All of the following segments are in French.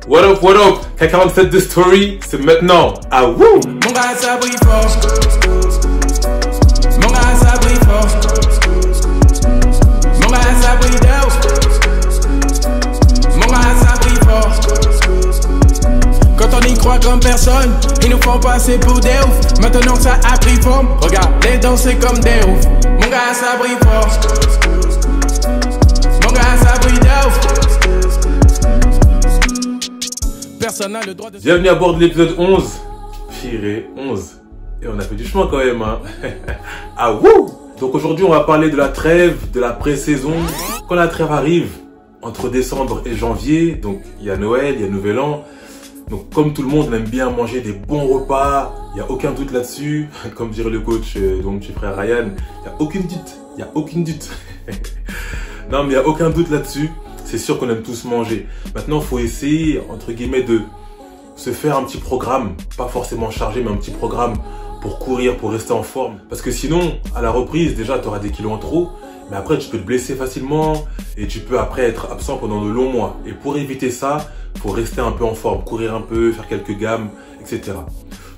What up? K47 The Story, c'est maintenant. Ah wouh! Mon gars, ça brille fort. Mon gars, ça brille fort. Mon gars, ça brille d'ouf. Mon gars, ça brille fort. Quand on y croit comme personne, ils nous font passer pour des ouf. Maintenant ça a pris forme, regarde, les danser comme des ouf. Mon gars, ça brille fort. Mon gars, ça brille d'ouf. Personne n'a le droit de... Bienvenue à bord de l'épisode 11. Piré, 11. Et on a fait du chemin quand même, hein. Ah wouh! Donc aujourd'hui, on va parler de la trêve, de la pré-saison. Quand la trêve arrive, entre décembre et janvier, donc il y a Noël, il y a Nouvel An. Donc comme tout le monde, on aime bien manger des bons repas. Il n'y a aucun doute là-dessus. Comme dirait le coach, donc mon frère Ryan, il n'y a aucune doute. Il n'y a aucune doute. Non, mais il n'y a aucun doute là-dessus. C'est sûr qu'on aime tous manger. Maintenant, il faut essayer, entre guillemets, de se faire un petit programme. Pas forcément chargé, mais un petit programme pour courir, pour rester en forme. Parce que sinon, à la reprise, déjà, tu auras des kilos en trop. Mais après, tu peux te blesser facilement. Et tu peux après être absent pendant de longs mois. Et pour éviter ça, il faut rester un peu en forme. Courir un peu, faire quelques gammes, etc.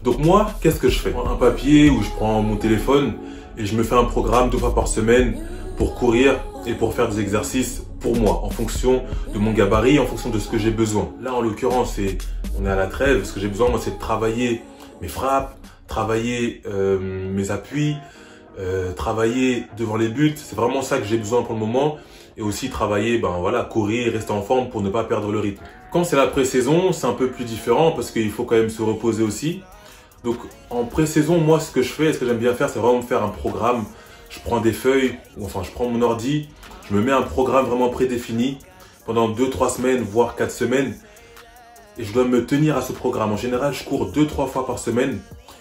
Donc moi, qu'est-ce que je fais? Je prends un papier ou je prends mon téléphone et je me fais un programme 2 fois par semaine pour courir et pour faire des exercices pour moi, en fonction de mon gabarit, en fonction de ce que j'ai besoin. Là, en l'occurrence, on est à la trêve. Ce que j'ai besoin, moi, c'est de travailler mes frappes, travailler mes appuis, travailler devant les buts. C'est vraiment ça que j'ai besoin pour le moment. Et aussi travailler, courir, rester en forme pour ne pas perdre le rythme. Quand c'est la pré-saison, c'est un peu plus différent parce qu'il faut quand même se reposer aussi. Donc, en pré-saison, moi, ce que je fais, ce que j'aime bien faire, c'est vraiment me faire un programme. Je prends des feuilles, je prends mon ordi, je me mets un programme vraiment prédéfini pendant 2-3 semaines, voire 4 semaines. Et je dois me tenir à ce programme. En général, je cours 2-3 fois par semaine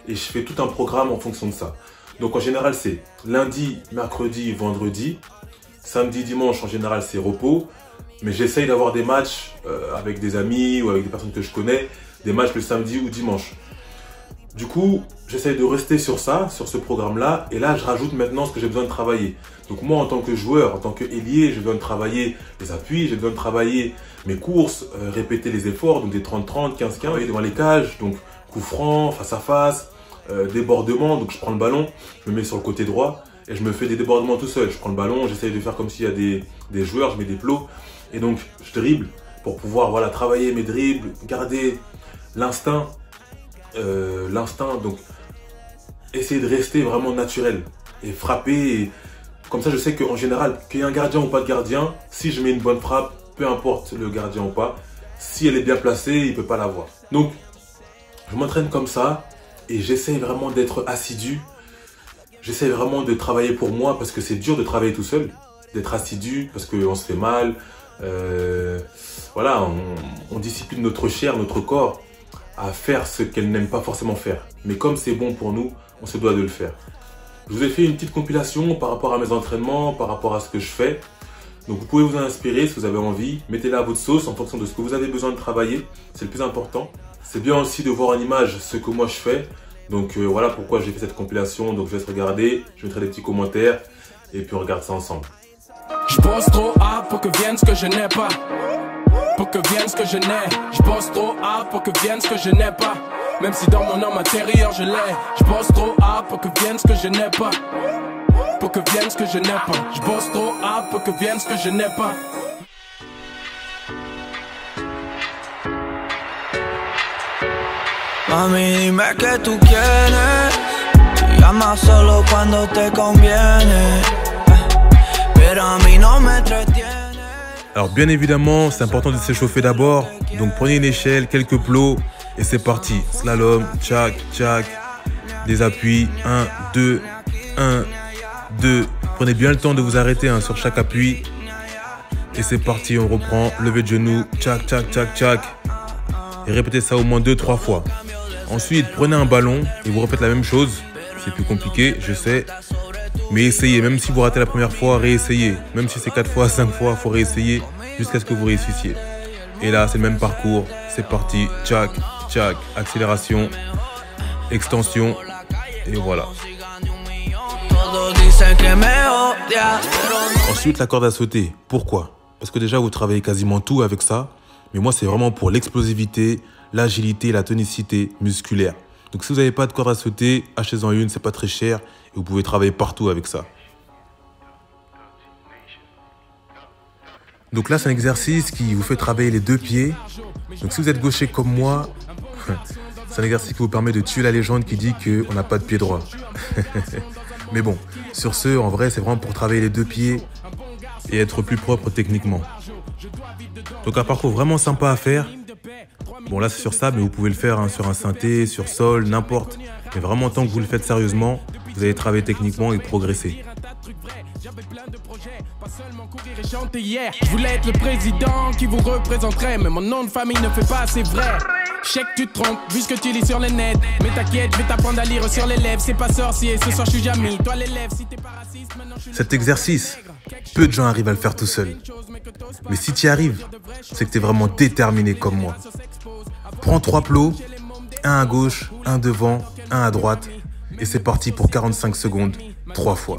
et je fais tout un programme en fonction de ça. Donc en général, c'est lundi, mercredi, vendredi. Samedi, dimanche, en général, c'est repos. Mais j'essaye d'avoir des matchs avec des amis ou avec des personnes que je connais, des matchs le samedi ou dimanche. Du coup, j'essaye de rester sur ça, sur ce programme-là. Et là, je rajoute maintenant ce que j'ai besoin de travailler. Donc moi, en tant que joueur, en tant qu'ailier, j'ai besoin de travailler les appuis, j'ai besoin de travailler mes courses, répéter les efforts, donc des 30-30, 15-15, et devant les cages, donc coup franc, face à face, débordement, donc je prends le ballon, je me mets sur le côté droit et je me fais des débordements tout seul. Je prends le ballon, j'essaye de faire comme s'il y a des joueurs, je mets des plots et donc je dribble pour pouvoir travailler mes dribbles, garder l'instinct, donc essayer de rester vraiment naturel et frapper. Et comme ça, je sais qu'en général, qu'il y ait un gardien ou pas de gardien, si je mets une bonne frappe, peu importe le gardien ou pas, si elle est bien placée, il ne peut pas l'avoir. Donc, je m'entraîne comme ça et j'essaye vraiment d'être assidu. J'essaye vraiment de travailler pour moi parce que c'est dur de travailler tout seul, d'être assidu parce qu'on se fait mal. On discipline notre chair, notre corps à faire ce qu'elle n'aime pas forcément faire. Mais comme c'est bon pour nous, on se doit de le faire. Je vous ai fait une petite compilation par rapport à mes entraînements, par rapport à ce que je fais. Donc vous pouvez vous en inspirer si vous avez envie. Mettez-la à votre sauce en fonction de ce que vous avez besoin de travailler. C'est le plus important. C'est bien aussi de voir en image ce que moi je fais. Donc voilà pourquoi j'ai fait cette compilation. Donc je vais laisse regarder, je mettrai des petits commentaires et puis on regarde ça ensemble. Je bosse trop hard pour que vienne ce que je n'ai pas. Pour que vienne ce que je n'ai. Je bosse trop hard pour que vienne ce que je n'ai pas. Même si dans mon homme intérieur je l'ai. Je bosse trop hard pour que vienne ce que je n'ai pas. Pour que vienne ce que je n'ai pas. Je bosse trop hard pour que vienne ce que je n'ai pas. Mami, dime que tú quieres. Te llamas solo cuando te conviene. Pero a mí no me entretiene. Alors bien évidemment, c'est important de s'échauffer d'abord. Donc prenez une échelle, quelques plots et c'est parti. Slalom, tchac, tchac. Des appuis, 1, 2, 1, 2. Prenez bien le temps de vous arrêter sur chaque appui. Et c'est parti, on reprend. Levé de genoux, tchac, tchac, tchac, tchac. Et répétez ça au moins 2-3 fois. Ensuite, prenez un ballon et vous refaites la même chose. C'est plus compliqué, je sais. Mais essayez, même si vous ratez la première fois, réessayez. Même si c'est 4 fois, 5 fois, il faut réessayer jusqu'à ce que vous réussissiez. Et là, c'est le même parcours. C'est parti, tchac, tchac, accélération, extension. Et voilà. Ensuite, la corde à sauter. Pourquoi? Parce que déjà, vous travaillez quasiment tout avec ça. Mais moi, c'est vraiment pour l'explosivité, l'agilité et la tonicité musculaire. Donc si vous n'avez pas de corde à sauter, achetez-en une, c'est pas très cher et vous pouvez travailler partout avec ça. Donc là, c'est un exercice qui vous fait travailler les deux pieds. Donc si vous êtes gaucher comme moi, c'est un exercice qui vous permet de tuer la légende qui dit qu'on n'a pas de pied droit. Mais bon, sur ce, en vrai, c'est vraiment pour travailler les deux pieds et être plus propre techniquement. Donc un parcours vraiment sympa à faire. Bon là c'est sur sable, mais vous pouvez le faire sur un synthé, sur sol, n'importe. Mais vraiment tant que vous le faites sérieusement, vous allez travailler techniquement et progresser. Je voulais être le président qui vous représenterait, mais mon nom de famille ne fait pas assez vrai. Je sais que tu te trompes, vu ce que tu lis sur le net. Mais t'inquiète, je vais t'apprendre à lire sur les lèvres. C'est pas sorcier, ce soir je suis jamais. Toi l'élève, si t'es pas raciste, maintenant je suis... Cet exercice, peu de gens arrivent à le faire tout seul. Mais si tu y arrives, c'est que tu es vraiment déterminé comme moi. Prends 3 plots, un à gauche, un devant, un à droite. Et c'est parti pour 45 secondes, 3 fois.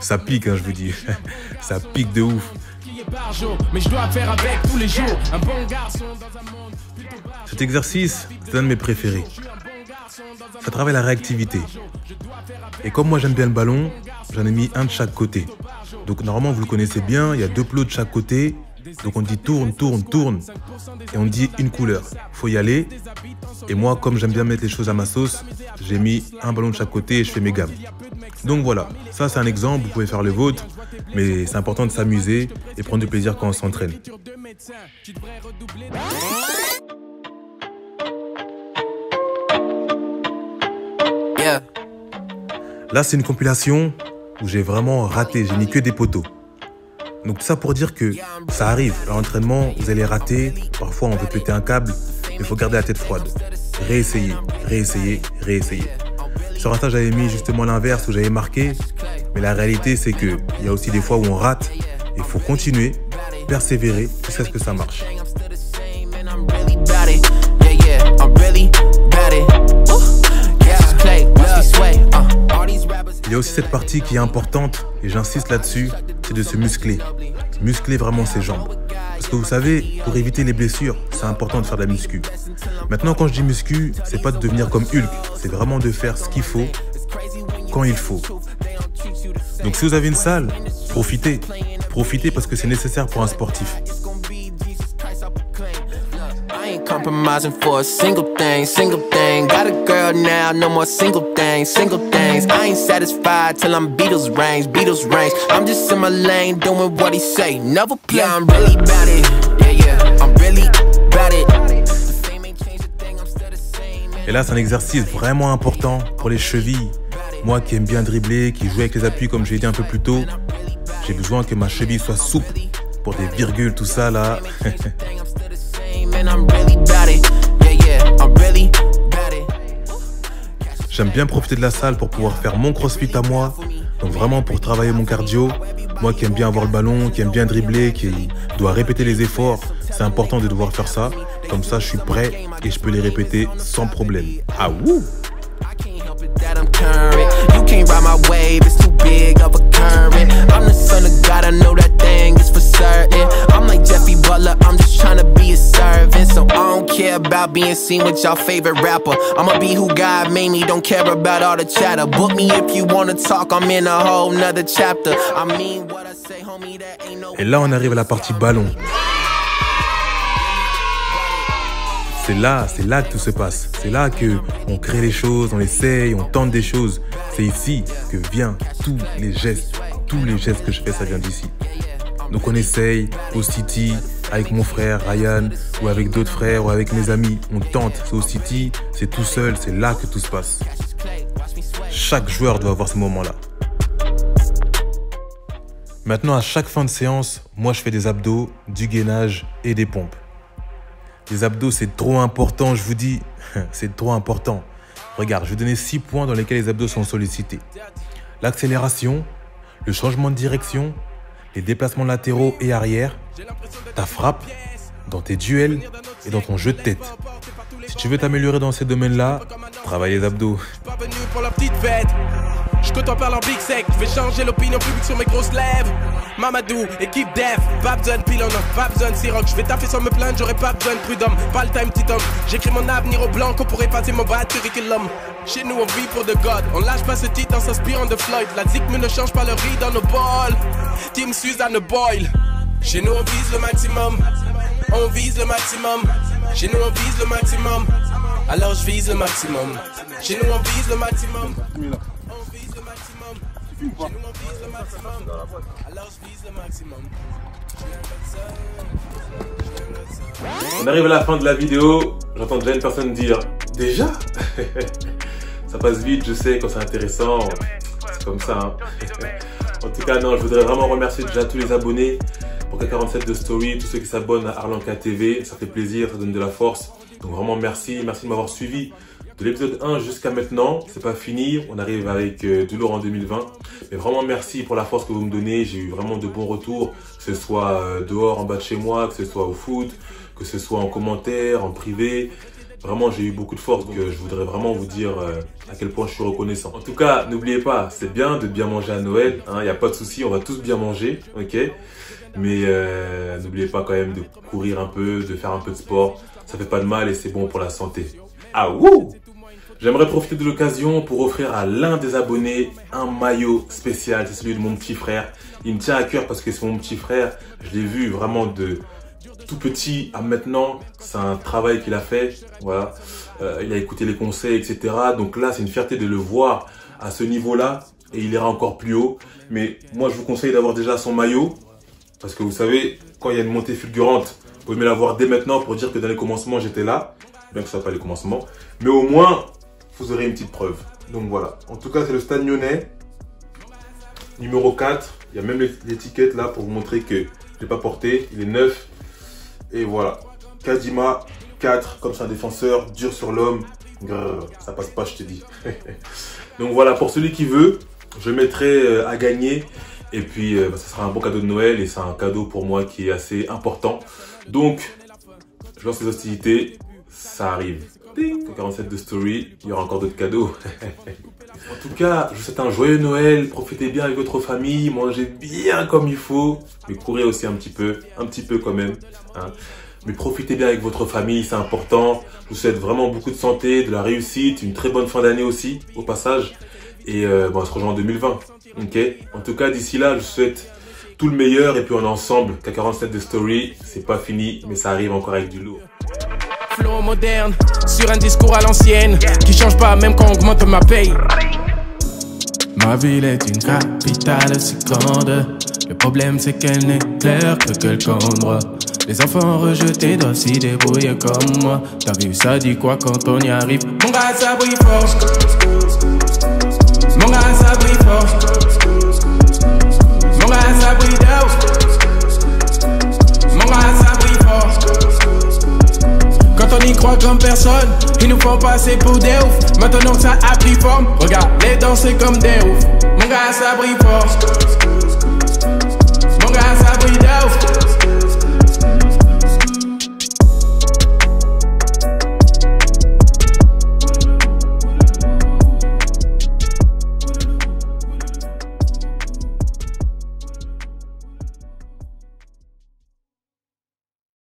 Ça pique, hein, je vous dis. Ça pique de ouf. Cet exercice, c'est l'un de mes préférés. Ça travaille la réactivité. Et comme moi j'aime bien le ballon, j'en ai mis un de chaque côté. Donc normalement vous le connaissez bien, il y a 2 plots de chaque côté. Donc on dit tourne, tourne, tourne. Et on dit une couleur. Faut y aller. Et moi, comme j'aime bien mettre les choses à ma sauce, j'ai mis un ballon de chaque côté et je fais mes gammes. Donc voilà, ça c'est un exemple, vous pouvez faire le vôtre. Mais c'est important de s'amuser et prendre du plaisir quand on s'entraîne. Là c'est une compilation où j'ai vraiment raté, j'ai mis que des poteaux. Donc tout ça pour dire que ça arrive, à l'entraînement, vous allez rater, parfois on veut péter un câble, mais il faut garder la tête froide. Réessayer, réessayer, réessayer. Sur Insta, j'avais mis justement l'inverse où j'avais marqué, mais la réalité c'est qu'il y a aussi des fois où on rate, il faut continuer, persévérer, jusqu'à ce que ça marche. Il y a aussi cette partie qui est importante, et j'insiste là-dessus, c'est de se muscler. Muscler vraiment ses jambes. Parce que vous savez, pour éviter les blessures, c'est important de faire de la muscu. Maintenant, quand je dis muscu, c'est pas de devenir comme Hulk, c'est vraiment de faire ce qu'il faut, quand il faut. Donc si vous avez une salle, profitez. Profitez parce que c'est nécessaire pour un sportif. Compromising for a single thing. Got a girl now, no more single things. I ain't satisfied till I'm Beatles range. I'm just in my lane, doing what he say. Never play. Yeah, I'm really bad it. Yeah, I'm really bad it. Et là, c'est un exercice vraiment important pour les chevilles. Moi qui aime bien dribbler, qui joue avec les appuis comme j'ai dit un peu plus tôt, j'ai besoin que ma cheville soit souple pour des virgules, tout ça là. J'aime bien profiter de la salle pour pouvoir faire mon crossfit à moi, donc vraiment pour travailler mon cardio. Moi qui aime bien avoir le ballon, qui aime bien dribbler, qui doit répéter les efforts, c'est important de devoir faire ça. Comme ça, je suis prêt et je peux les répéter sans problème. Ah wouh! About being seen with your favorite rapper. I'ma be who God made me, don't care about all the chatter. Book me if you wanna talk, I'm in a whole nother chapter. I mean what I say, homie, that ain't no... Et là, on arrive à la partie ballon. C'est là que tout se passe. C'est là que on crée les choses, on essaye, on tente des choses. C'est ici que viennent tous les gestes que je fais, ça vient d'ici. Donc on essaye au City avec mon frère Ryan ou avec d'autres frères ou avec mes amis. On tente, c'est au City, c'est tout seul, c'est là que tout se passe. Chaque joueur doit avoir ce moment-là. Maintenant, à chaque fin de séance, moi je fais des abdos, du gainage et des pompes. Les abdos, c'est trop important, je vous dis, c'est trop important. Regarde, je vais donner 6 points dans lesquels les abdos sont sollicités. L'accélération, le changement de direction, les déplacements latéraux et arrière, ta frappe, dans tes duels et dans ton jeu de tête. Si tu veux t'améliorer dans ces domaines-là, travaille les abdos. Je côtoie par leur big sec, je vais changer l'opinion publique sur mes grosses lèvres. Mamadou, équipe def, pas besoin de pilon, pas besoin de siroc. Je vais taffer sans me plaindre, j'aurais pas besoin de prud'homme. Pas le time, petit homme. J'écris mon avenir au blanc pour effacer mon bas curriculum. Chez nous, on vit pour de God. On lâche pas ce titre en s'inspirant de Floyd. La zik ne change pas le riz dans nos bols. Team Suzanne Boyle. Chez nous, on vise le maximum. On vise le maximum. Chez nous, on vise le maximum. Alors je vise le maximum. Chez nous, on vise le maximum. On vise le maximum. Chez nous, on vise le maximum. Alors je vise le maximum. On arrive à la fin de la vidéo. J'entends déjà une personne dire déjà. Ça passe vite, je sais, quand c'est intéressant. C'est comme ça. Hein. En tout cas, non, je voudrais vraiment remercier déjà tous les abonnés pour K47 de Story, tous ceux qui s'abonnent à Arlanka TV. Ça fait plaisir, ça donne de la force. Donc vraiment merci, merci de m'avoir suivi de l'épisode 1 jusqu'à maintenant. C'est pas fini, on arrive avec du lourd en 2020. Mais vraiment merci pour la force que vous me donnez. J'ai eu vraiment de bons retours, que ce soit dehors en bas de chez moi, que ce soit au foot, que ce soit en commentaire, en privé. Vraiment, j'ai eu beaucoup de force, donc je voudrais vraiment vous dire à quel point je suis reconnaissant. En tout cas, n'oubliez pas, c'est bien de bien manger à Noël. Il n'y a pas de souci, on va tous bien manger, ok? Mais n'oubliez pas quand même de courir un peu, de faire un peu de sport. Ça fait pas de mal et c'est bon pour la santé. Ah wouh! J'aimerais profiter de l'occasion pour offrir à l'un des abonnés un maillot spécial. C'est celui de mon petit frère. Il me tient à cœur parce que c'est mon petit frère. Je l'ai vu vraiment de tout petit à maintenant. C'est un travail qu'il a fait. Voilà. Il a écouté les conseils, etc. Donc là, c'est une fierté de le voir à ce niveau-là. Et il ira encore plus haut. Mais moi, je vous conseille d'avoir déjà son maillot. Parce que vous savez, quand il y a une montée fulgurante, vous pouvez me l'avoir dès maintenant pour dire que dans les commencements, j'étais là. Bien que ce ne soit pas les commencements. Mais au moins, vous aurez une petite preuve. Donc voilà. En tout cas, c'est le Stade Lyonnais. Numéro 4. Il y a même l'étiquette là pour vous montrer que je ne l'ai pas porté. Il est neuf. Et voilà. Kadima 4. Comme c'est un défenseur. Dur sur l'homme. Ça passe pas, je te dis. Donc voilà. Pour celui qui veut, je mettrai à gagner. Et puis, ça sera un bon cadeau de Noël. Et c'est un cadeau pour moi qui est assez important. Donc, je lance les hostilités. Ça arrive. 47 de Story, il y aura encore d'autres cadeaux. En tout cas, je vous souhaite un joyeux Noël. Profitez bien avec votre famille, mangez bien comme il faut, mais courez aussi un petit peu quand même. Hein. Mais profitez bien avec votre famille, c'est important. Je vous souhaite vraiment beaucoup de santé, de la réussite, une très bonne fin d'année aussi, au passage. Et on se rejoint en 2020. Okay. En tout cas, d'ici là, je vous souhaite tout le meilleur et puis on est ensemble. K47 de Story, c'est pas fini, mais ça arrive encore avec du lourd. Flow moderne, sur un discours à l'ancienne, qui change pas même quand on augmente ma paye. Ma ville est une capitale si grande. Le problème c'est qu'elle n'est claire que quelqu'un droit. Les enfants rejetés doivent s'y débrouiller comme moi. T'as vu ça dit quoi quand on y arrive? Mon gars ça brille fort. Mon gars ça brille fort. Mon gars ça brille d'où? Mon gars ça brille fort. Quand on y croit comme personne, ils nous font passer pour des oufs. Maintenant que ça a pris forme, regarde les danser comme des oufs. Mon gars ça brille fort.